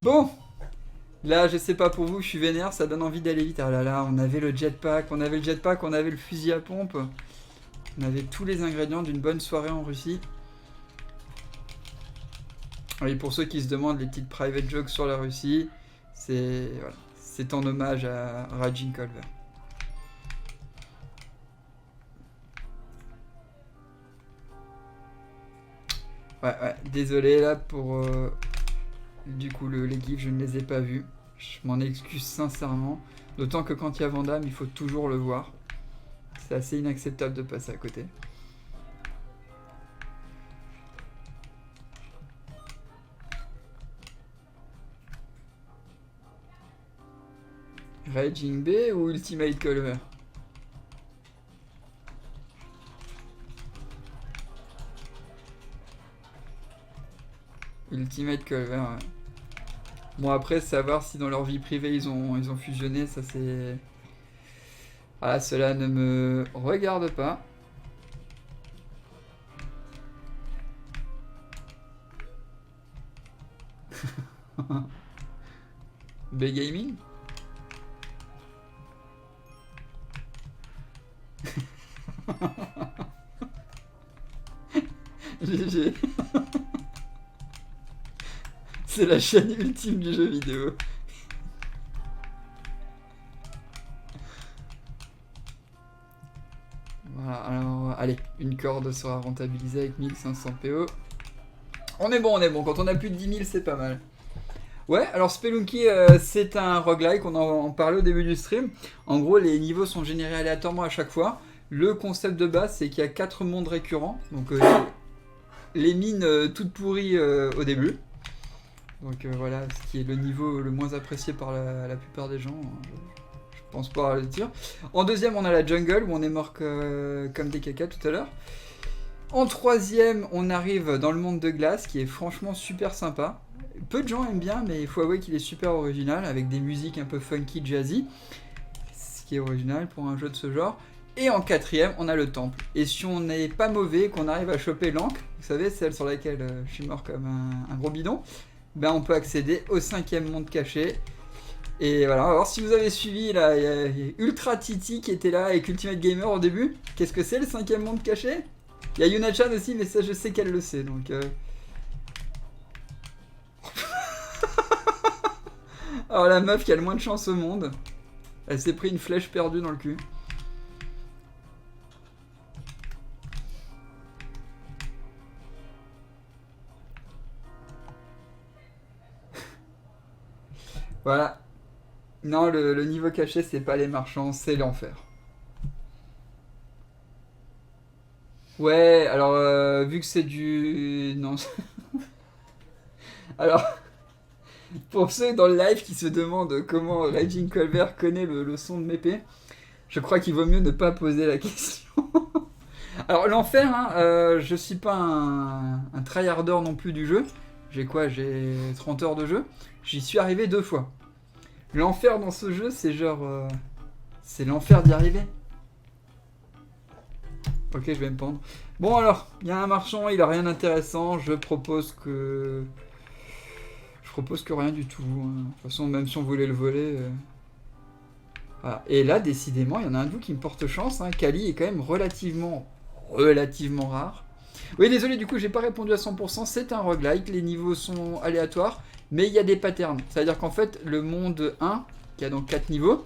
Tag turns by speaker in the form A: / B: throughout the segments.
A: Bon, là, je sais pas pour vous, je suis vénère, ça donne envie d'aller vite. Ah là là, on avait le jetpack, on avait le jetpack, on avait le fusil à pompe. On avait tous les ingrédients d'une bonne soirée en Russie. Et pour ceux qui se demandent les petites private jokes sur la Russie, c'est voilà, c'est en hommage à Raging Colver. Ouais, désolé là pour du coup les gifs, je ne les ai pas vus. Je m'en excuse sincèrement. D'autant que quand il y a Vandame, il faut toujours le voir. C'est assez inacceptable de passer à côté. Raging B ou Ultimate Colver? Ultimate Colver, ouais. Bon, après, savoir si dans leur vie privée ils ont fusionné, ça c'est... Ah, cela ne me regarde pas. B-Gaming. GG. C'est la chaîne ultime du jeu vidéo. Voilà, alors, allez, une corde sera rentabilisée avec 1500 PO. On est bon, quand on a plus de 10 000, c'est pas mal. Ouais, alors Spelunky, c'est un roguelike, on en parlait au début du stream. En gros, les niveaux sont générés aléatoirement à chaque fois. Le concept de base, c'est qu'il y a 4 mondes récurrents. Donc, les mines toutes pourries au début. Donc voilà, ce qui est le niveau le moins apprécié par la plupart des gens. Je pense pas le dire. En deuxième, on a la jungle, où on est mort comme des cacas tout à l'heure. En troisième, on arrive dans le monde de glace, qui est franchement super sympa. Peu de gens aiment bien, mais il faut avouer qu'il est super original, avec des musiques un peu funky, jazzy. Ce qui est original pour un jeu de ce genre. Et en quatrième, on a le temple. Et si on n'est pas mauvais, qu'on arrive à choper l'encre, vous savez, celle sur laquelle je suis mort comme un gros bidon, ben on peut accéder au cinquième monde caché. Et voilà, on va voir si vous avez suivi, là, il y a Ultra Titi qui était là avec Ultimate Gamer au début. Qu'est-ce que c'est le cinquième monde caché? Il y a Yuna-chan aussi, mais ça je sais qu'elle le sait, donc... Alors la meuf qui a le moins de chance au monde, elle s'est pris une flèche perdue dans le cul. Voilà. Non, le niveau caché, c'est pas les marchands, c'est l'enfer. Ouais, alors, vu que c'est du... Non. Alors, pour ceux dans le live qui se demandent comment Raging Colver connaît le son de Mépé, je crois qu'il vaut mieux ne pas poser la question. Alors, l'enfer, hein, je suis pas un tryharder non plus du jeu. J'ai quoi? J'ai 30 heures de jeu. J'y suis arrivé 2 fois. L'enfer dans ce jeu, c'est genre... c'est l'enfer d'y arriver. Ok, je vais me pendre. Bon alors, il y a un marchand, il a rien d'intéressant. Je propose que rien du tout. De toute façon, même si on voulait le voler... Voilà. Et là, décidément, il y en a un de vous qui me porte chance. Hein. Kali est quand même relativement rare. Oui, désolé, du coup, j'ai pas répondu à 100%. C'est un roguelike, les niveaux sont aléatoires, mais il y a des patterns. C'est-à-dire qu'en fait, le monde 1, qui a donc 4 niveaux,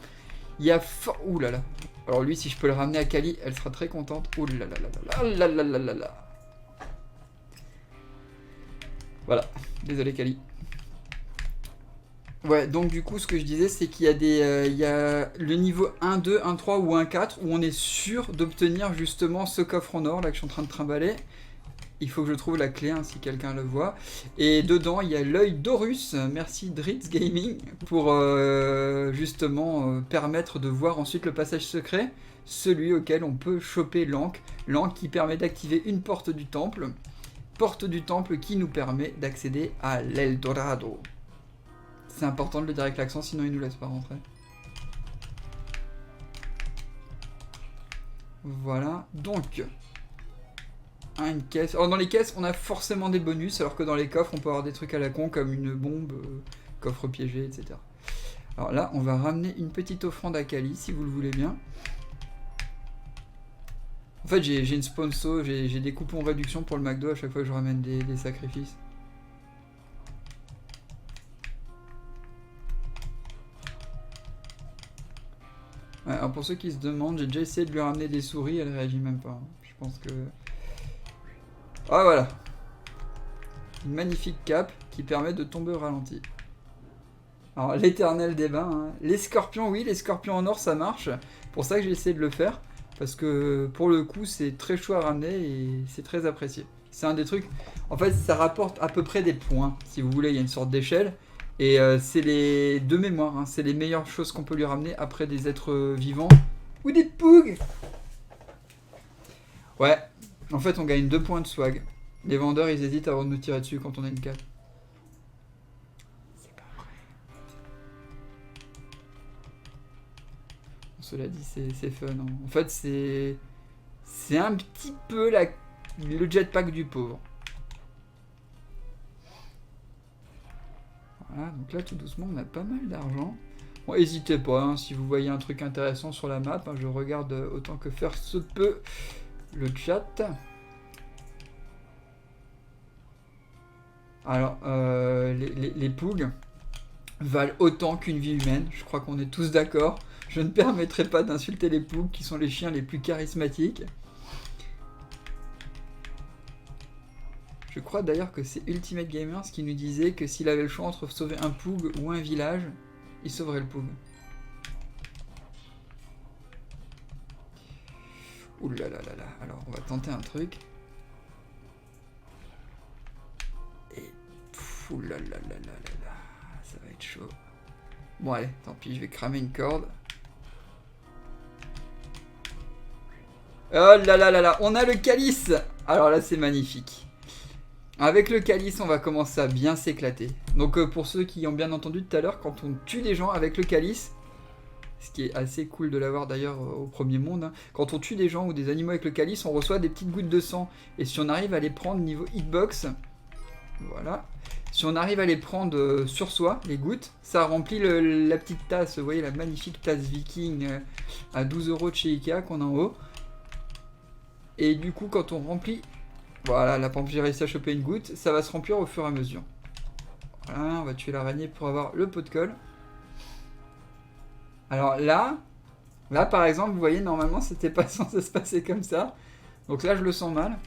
A: il y a... Ouh là là. Alors lui, si je peux le ramener à Kali, elle sera très contente. Ouh là là là là là là là là. Voilà, désolé Kali. Ouais, donc du coup, ce que je disais, c'est qu'il y a il y a le niveau 1, 2, 1, 3 ou 1, 4 où on est sûr d'obtenir justement ce coffre en or là que je suis en train de trimballer. Il faut que je trouve la clé, hein, si quelqu'un le voit. Et dedans, il y a l'œil d'Horus. Merci Dritz Gaming pour justement permettre de voir ensuite le passage secret, celui auquel on peut choper l'encre. L'encre qui permet d'activer une porte du temple. Porte du temple qui nous permet d'accéder à l'Eldorado. C'est important de le dire avec l'accent, sinon il nous laisse pas rentrer. Voilà, donc... une caisse. Alors dans les caisses, on a forcément des bonus, alors que dans les coffres, on peut avoir des trucs à la con, comme une bombe, coffre piégé, etc. Alors là, on va ramener une petite offrande à Kali, si vous le voulez bien. En fait, j'ai une sponsor, j'ai des coupons réduction pour le McDo à chaque fois que je ramène des sacrifices. Ouais, alors pour ceux qui se demandent, j'ai déjà essayé de lui ramener des souris, elle réagit même pas. Je pense que... Ah voilà. Une magnifique cape qui permet de tomber au ralenti. Alors l'éternel débat, hein. Les scorpions, oui, les scorpions en or ça marche. Pour ça que j'ai essayé de le faire. Parce que pour le coup c'est très chaud à ramener et c'est très apprécié. C'est un des trucs, en fait ça rapporte à peu près des points. Si vous voulez, il y a une sorte d'échelle. Et c'est les deux mémoires, hein. C'est les meilleures choses qu'on peut lui ramener après des êtres vivants. Ou des pougs. Ouais, en fait on gagne 2 points de swag. Les vendeurs ils hésitent avant de nous tirer dessus quand on a une carte. Cela dit, c'est fun. Hein. En fait, c'est un petit peu le jetpack du pauvre. Voilà, donc là, tout doucement, on a pas mal d'argent. Bon, n'hésitez pas, hein, si vous voyez un truc intéressant sur la map, hein, je regarde autant que faire se peut le chat. Alors, les pougs valent autant qu'une vie humaine, je crois qu'on est tous d'accord. Je ne permettrai pas d'insulter les pougs qui sont les chiens les plus charismatiques. Je crois d'ailleurs que c'est Ultimate Gamers qui nous disait que s'il avait le choix entre sauver un poug ou un village, il sauverait le poug. Ouh là là là là. Alors on va tenter un truc. Et ouh là là là là là là. Ça va être chaud. Bon allez, tant pis, je vais cramer une corde. Oh là là là là, on a le calice. Alors là c'est magnifique. Avec le calice on va commencer à bien s'éclater. Donc pour ceux qui ont bien entendu tout à l'heure, quand on tue des gens avec le calice, ce qui est assez cool de l'avoir d'ailleurs au premier monde, hein, quand on tue des gens ou des animaux avec le calice, on reçoit des petites gouttes de sang. Et si on arrive à les prendre niveau hitbox, voilà, si on arrive à les prendre sur soi, les gouttes, ça remplit la petite tasse, vous voyez la magnifique tasse viking à 12 € de chez Ikea qu'on a en haut. Et du coup, quand on remplit, voilà, là, par exemple, j'ai réussi à choper une goutte, ça va se remplir au fur et à mesure. Voilà, on va tuer l'araignée pour avoir le pot de colle. Alors là, par exemple, vous voyez, normalement, c'était pas censé se passer comme ça. Donc là, je le sens mal.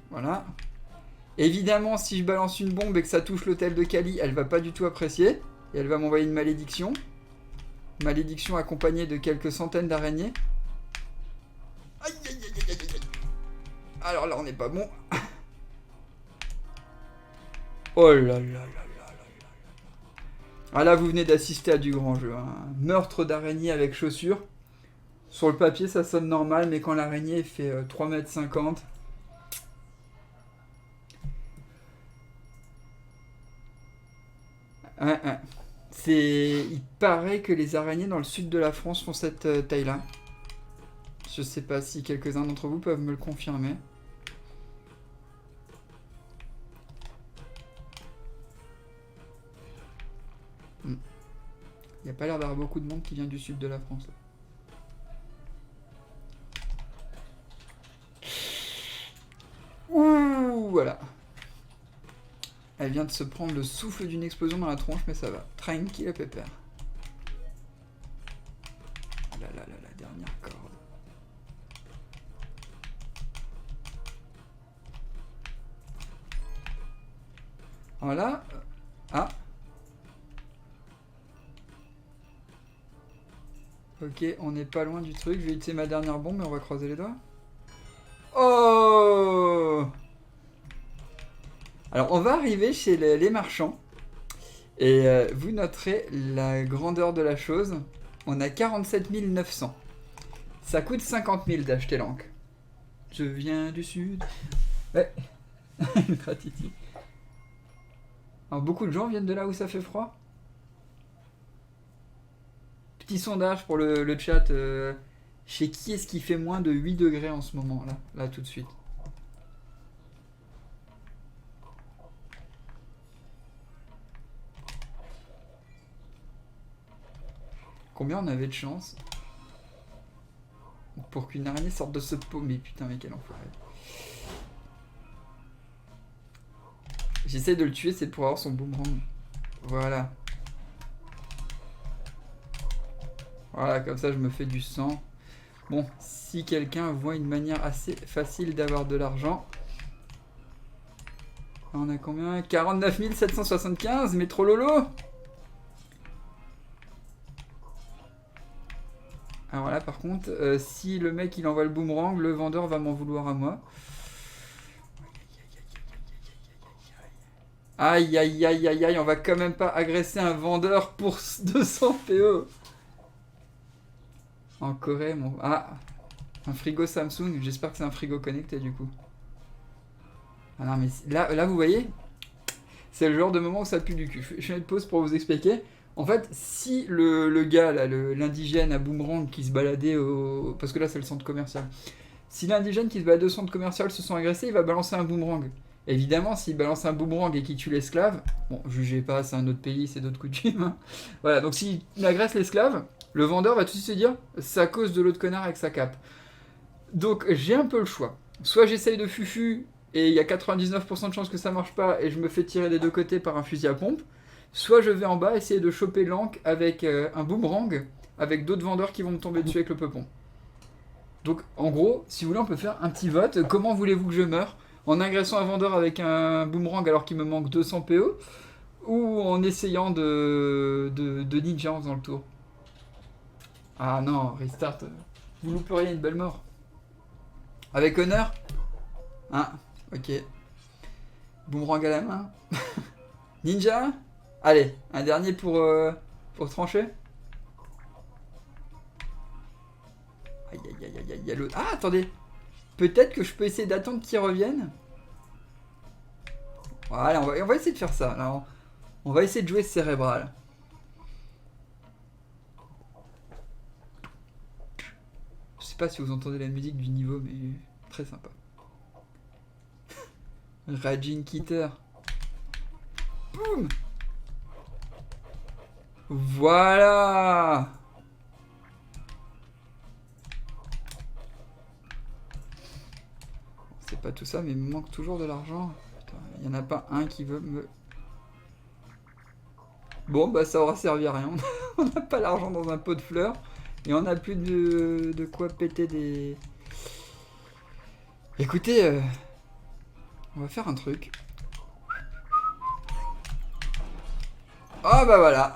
A: Voilà. Évidemment, si je balance une bombe et que ça touche l'hôtel de Kali, elle va pas du tout apprécier. Et elle va m'envoyer une malédiction. Malédiction accompagnée de quelques centaines d'araignées. Aïe aïe aïe aïe aïe aïe. Alors là on n'est pas bon. Oh là là là là là. Ah là vous venez d'assister à du grand jeu. Hein. Meurtre d'araignée avec chaussures. Sur le papier ça sonne normal, mais quand l'araignée fait 3,50 m. Il paraît que les araignées dans le sud de la France font cette taille-là. Je sais pas si quelques-uns d'entre vous peuvent me le confirmer. Il n'y a pas l'air d'avoir beaucoup de monde qui vient du sud de la France. Ouh, voilà. Elle vient de se prendre le souffle d'une explosion dans la tronche, mais ça va. Tranquille, pépère. Là, là, là, la dernière corde. Voilà. Ah. Ok, on n'est pas loin du truc. Je vais utiliser ma dernière bombe, mais on va croiser les doigts. Oh! Alors, on va arriver chez les marchands. Et vous noterez la grandeur de la chose. On a 47 900. Ça coûte 50 000 d'acheter l'encre. Je viens du sud. Ouais. Gratitude. Alors, beaucoup de gens viennent de là où ça fait froid. Petit sondage pour le chat. Chez qui est-ce qui fait moins de 8 degrés en ce moment? Là, tout de suite. Combien on avait de chance pour qu'une araignée sorte de ce pot? Mais putain, mais quel enfoiré. J'essaie de le tuer, c'est pour avoir son boomerang. Voilà. Voilà, comme ça je me fais du sang. Bon, si quelqu'un voit une manière assez facile d'avoir de l'argent. On a combien? 49 775, Métro Lolo. Alors là par contre, si le mec il envoie le boomerang, le vendeur va m'en vouloir à moi. Aïe aïe aïe aïe aïe, on va quand même pas agresser un vendeur pour 200 PO. En Corée, mon... Ah, un frigo Samsung, j'espère que c'est un frigo connecté du coup. Ah non mais là vous voyez, c'est le genre de moment où ça pue du cul. Je fais une pause pour vous expliquer. En fait, si le gars, là, l'indigène à boomerang qui se baladait au... Parce que là c'est le centre commercial. Si l'indigène qui se baladait au centre commercial se sent agressé, il va balancer un boomerang. Évidemment, s'il balance un boomerang et qu'il tue l'esclave, bon, jugez pas, c'est un autre pays, c'est d'autres coutumes. Hein. Voilà, donc s'il agresse l'esclave, le vendeur va tout de suite se dire, c'est à cause de l'autre connard avec sa cape. Donc j'ai un peu le choix. Soit j'essaye de fufu, et il y a 99% de chances que ça marche pas, et je me fais tirer des deux côtés par un fusil à pompe. Soit je vais en bas essayer de choper l'anque avec un boomerang, avec d'autres vendeurs qui vont me tomber dessus avec le peupon. Donc en gros, si vous voulez, on peut faire un petit vote. Comment voulez-vous que je meure? En agressant un vendeur avec un boomerang alors qu'il me manque 200 PO, ou en essayant de ninja en faisant le tour? Ah non, restart, vous louperiez une belle mort. Avec honneur? Hein, ok. Boomerang à la main. Ninja? Allez, un dernier pour trancher. Aïe aïe aïe aïe aïe, l'autre. Ah, attendez. Peut-être que je peux essayer d'attendre qu'ils reviennent. Voilà, on va essayer de faire ça. Alors, on va essayer de jouer cérébral. Je sais pas si vous entendez la musique du niveau, mais très sympa. Raging Kitter. Boum. Voilà. C'est pas tout ça, mais il me manque toujours de l'argent. Il n'y en a pas un qui veut me... Bon, bah ça aura servi à rien. On n'a pas l'argent dans un pot de fleurs. Et on n'a plus de quoi péter des... Écoutez, on va faire un truc. Oh bah voilà.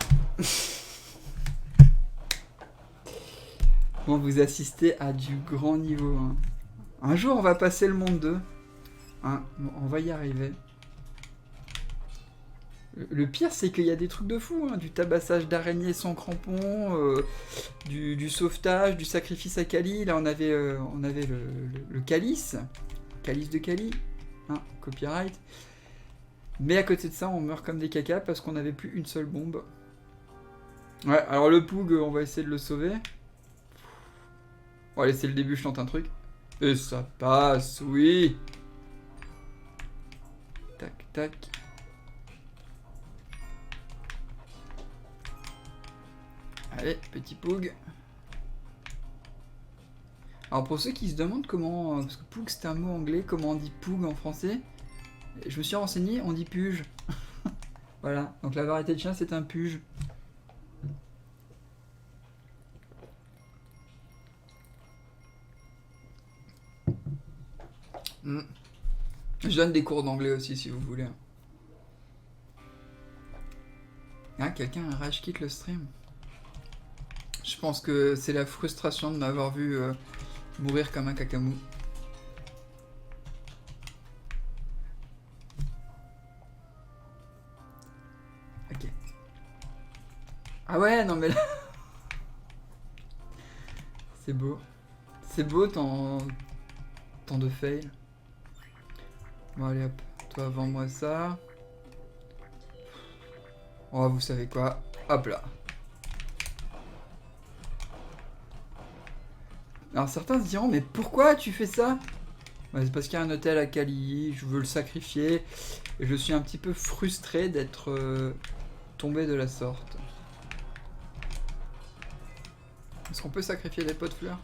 A: Bon, vous assistez à du grand niveau. Hein. Un jour, on va passer le monde 2. Hein, on va y arriver. Le pire, c'est qu'il y a des trucs de fou. Hein. Du tabassage d'araignées sans crampons, du sauvetage, du sacrifice à Kali. Là, on avait le calice. Calice de Kali. Hein, copyright. Mais à côté de ça, on meurt comme des cacas parce qu'on n'avait plus une seule bombe. Ouais, alors le Poug, on va essayer de le sauver. Bon, allez, c'est le début, je tente un truc. Et ça passe, oui. Tac, tac. Allez, petit Poug. Alors pour ceux qui se demandent comment... Parce que Poug c'est un mot anglais, comment on dit Poug en français? Je me suis renseigné, on dit puge. Voilà, donc la variété de chien c'est un puge. Je donne des cours d'anglais aussi si vous voulez. Ah, quelqu'un a rage quitte le stream. Je pense que c'est la frustration de m'avoir vu mourir comme un cacamou. Ok. Ah ouais, non mais là... C'est beau. C'est beau tant de fail. Bon allez hop, toi vends-moi ça. Oh vous savez quoi, hop là. Alors certains se diront mais pourquoi tu fais ça? Ouais, c'est parce qu'il y a un hôtel à Kali, je veux le sacrifier. Et je suis un petit peu frustré d'être tombé de la sorte. Est-ce qu'on peut sacrifier les pots de fleurs?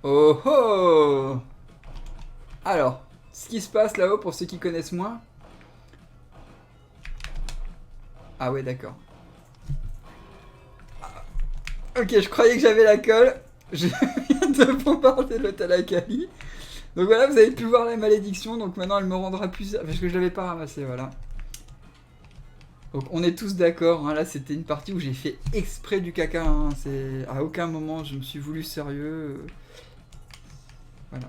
A: Oh oh! Alors, ce qui se passe là-haut, pour ceux qui connaissent moins... Ah ouais, d'accord. Ok, je croyais que j'avais la colle. Je viens de bombarder l'hôtel Akali. Donc voilà, vous avez pu voir la malédiction. Donc maintenant, elle me rendra plus... Parce que je l'avais pas ramassé, voilà. Donc on est tous d'accord. Hein, là, c'était une partie où j'ai fait exprès du caca. Hein, à aucun moment, je me suis voulu sérieux. Voilà.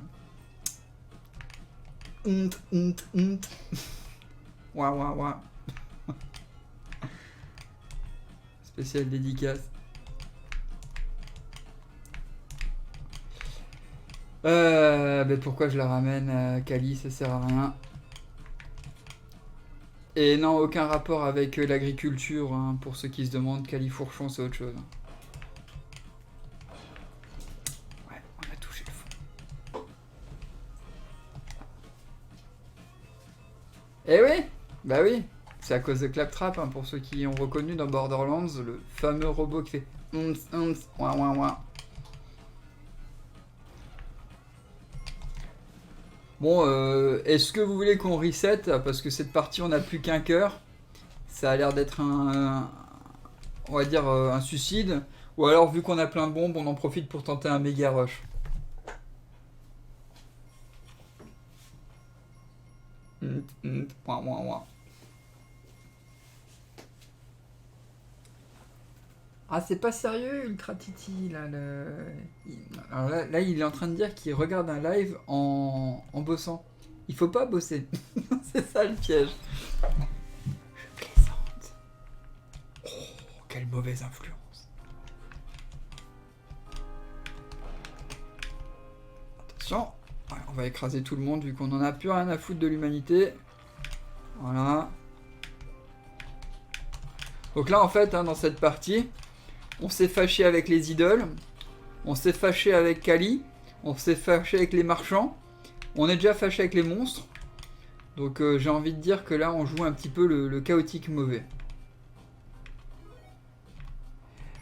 A: Ouah, ouah, ouah. Spécial dédicace. Mais pourquoi je la ramène à Kali? Ça sert à rien. Et non, aucun rapport avec l'agriculture, hein, pour ceux qui se demandent. Kali Fourchon, c'est autre chose. Ouais, on a touché le fond. Eh oui! Bah oui! C'est à cause de Claptrap, hein, pour ceux qui ont reconnu dans Borderlands, le fameux robot qui fait ouah, ouah, ouah. Bon, est-ce que vous voulez qu'on reset? Parce que cette partie, on n'a plus qu'un cœur. Ça a l'air d'être on va dire un suicide. Ou alors, vu qu'on a plein de bombes, on en profite pour tenter un méga rush. Ouah, ouah, ouah. Ah, c'est pas sérieux, Ultra Titi, là. Alors là, il est en train de dire qu'il regarde un live en bossant. Il faut pas bosser. C'est ça le piège. Je plaisante. Oh, quelle mauvaise influence. Attention. Ouais, on va écraser tout le monde vu qu'on en a plus rien à foutre de l'humanité. Voilà. Donc là, en fait, hein, dans cette partie... On s'est fâché avec les idoles, on s'est fâché avec Kali, on s'est fâché avec les marchands, on est déjà fâché avec les monstres. Donc j'ai envie de dire que là on joue un petit peu le chaotique mauvais.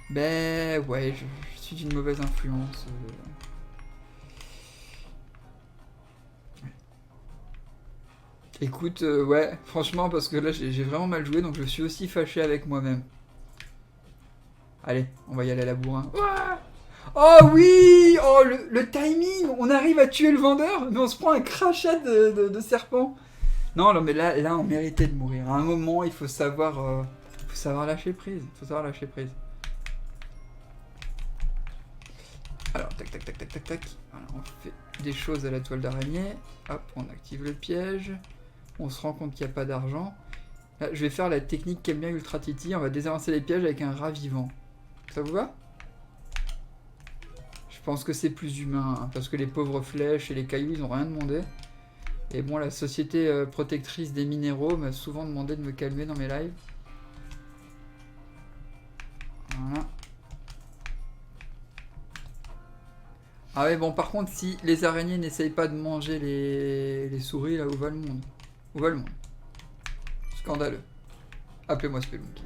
A: Ben ouais, je suis d'une mauvaise influence. Écoute, ouais, franchement, parce que là j'ai vraiment mal joué, donc je suis aussi fâché avec moi-même. Allez, on va y aller à la bourrin. Oh oui! Oh, le timing! On arrive à tuer le vendeur, mais on se prend un crachat de serpent. Non, non, mais là, on méritait de mourir. À un moment, il faut savoir lâcher prise. Faut savoir lâcher prise. Alors, tac, tac, tac, tac, tac, tac. Alors, on fait des choses à la toile d'araignée. Hop, on active le piège. On se rend compte qu'il n'y a pas d'argent. Là, je vais faire la technique qu'aime bien Ultra Titi. On va désamorcer les pièges avec un rat vivant. Ça vous va? Je pense que c'est plus humain, hein, parce que les pauvres flèches et les cailloux, ils n'ont rien demandé. Et bon, la société protectrice des minéraux m'a souvent demandé de me calmer dans mes lives. Voilà. Ah ouais, bon, par contre, si les araignées n'essayent pas de manger les souris, là, où va le monde? Où va le monde? Scandaleux. Appelez-moi Spelunky.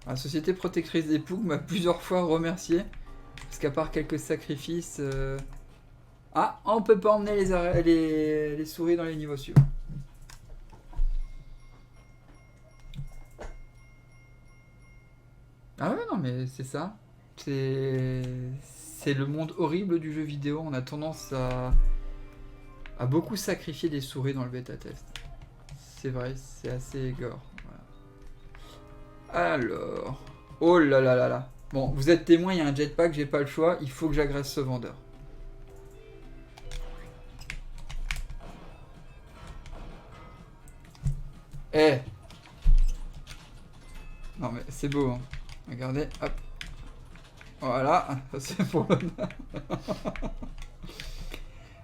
A: La société protectrice des Pougs m'a plusieurs fois remercié. Parce qu'à part quelques sacrifices... Ah, on peut pas emmener les souris dans les niveaux suivants. Ah ouais, non, mais c'est ça. C'est le monde horrible du jeu vidéo. On a tendance à beaucoup sacrifier des souris dans le bêta-test. C'est vrai, c'est assez gore. Voilà. Alors... Oh là là là là. Bon, vous êtes témoin, il y a un jetpack, j'ai pas le choix. Il faut que j'agresse ce vendeur. Eh! Non mais c'est beau, hein. Regardez, hop. Voilà, c'est pour l'honneur.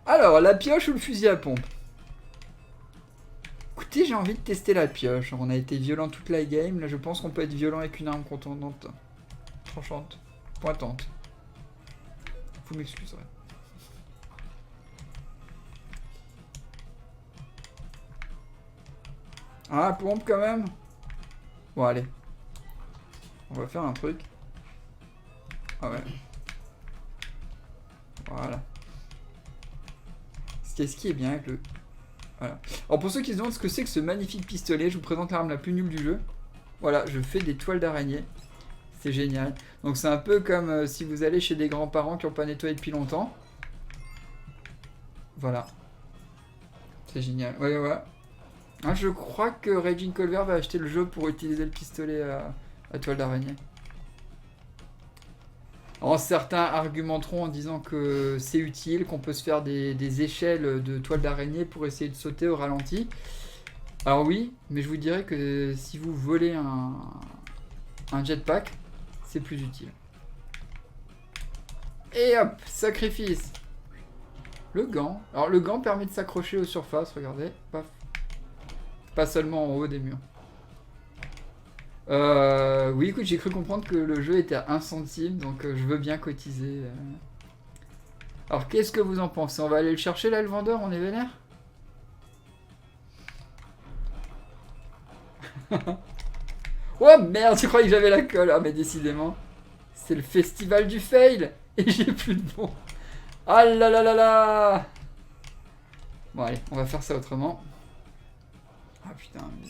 A: Alors, la pioche ou le fusil à pompe? Écoutez, j'ai envie de tester la pioche. On a été violent toute la game. Là, je pense qu'on peut être violent avec une arme contondante. Tranchante. Pointante. Vous m'excuserez. Ah, pompe quand même. Bon, allez. On va faire un truc. Ah ouais. Voilà. Ce qui est bien avec le... Voilà. Alors pour ceux qui se demandent ce que c'est que ce magnifique pistolet, je vous présente l'arme la plus nulle du jeu. Voilà, je fais des toiles d'araignée. C'est génial. Donc c'est un peu comme si vous allez chez des grands-parents qui n'ont pas nettoyé depuis longtemps. Voilà. C'est génial. Ouais, ouais. Ah, je crois que Raging Colver va acheter le jeu pour utiliser le pistolet à toile d'araignée. Alors, certains argumenteront en disant que c'est utile, qu'on peut se faire des échelles de toile d'araignée pour essayer de sauter au ralenti. Alors oui, mais je vous dirais que si vous volez un jetpack, c'est plus utile. Et hop, sacrifice. Le gant. Alors le gant permet de s'accrocher aux surfaces, regardez. Paf. Pas seulement en haut des murs. Oui, écoute, j'ai cru comprendre que le jeu était à 1 centime, donc je veux bien cotiser. Alors, qu'est-ce que vous en pensez? On va aller le chercher là, le vendeur? On est vénère? Oh merde, tu croyais que j'avais la colle? Ah, mais décidément, c'est le festival du fail et j'ai plus de bon. Ah là là là là. Bon, allez, on va faire ça autrement. Ah putain, mais...